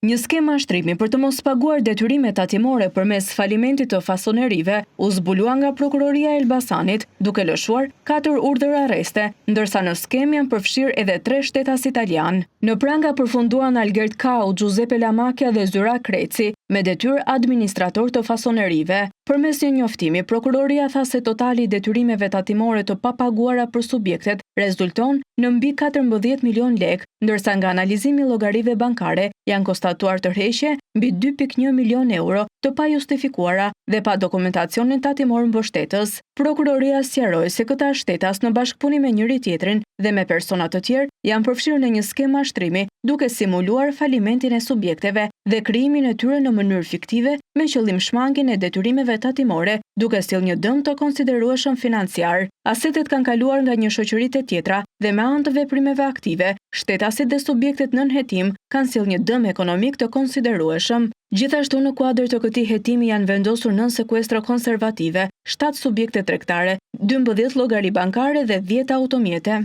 Një skemë mashtrimi për të mos paguar detyrimet tatimore përmes falimentit të fasonerive u zbulua nga Prokuroria e Elbasanit, duke lëshuar 4 urdhër arreste, ndërsa në skemë janë përfshirë edhe 3 shtetas italian. Në pranga përfunduan Algert Kau, Giuseppe Lamacchia dhe Zyra Kreci, me detyrë administrator të fasonerive. Përmes një njoftimi, Prokuroria tha se totali i detyrimeve tatimore të papaguara për subjektet rezulton në mbi 14 milion lek, ndërsa nga analizimi i llogarive bankare janë konstatuar tërheqje mbi 2.1 milion euro të pajustifikuara dhe pa dokumentacionin tatimor mbështetës. Prokuroria sqaroi se këta shtetas në bashkëpunim me njëri tjetrin dhe me persona të tjerë janë përfshirë në një skemë mashtrimi duke simuluar falimentin e subjekteve dhe krijimin e tyre në mënyrë fiktive me qëllim shmangjen e detyrimeve tatimore, duke sjellë një dëm të konsiderueshëm financiar. Asetet kanë kaluar nga një shoqëri te tjetra dhe me anë të veprimeve aktive, shtetasit dhe subjektet nën hetim kanë sjellë një dëm ekonomik të konsiderueshëm. Gjithashtu në kuadër të këtij hetimi janë vendosur nën sekuestra konservative 7 subjekte tregtare, 12 llogari bankare dhe 10 automjete.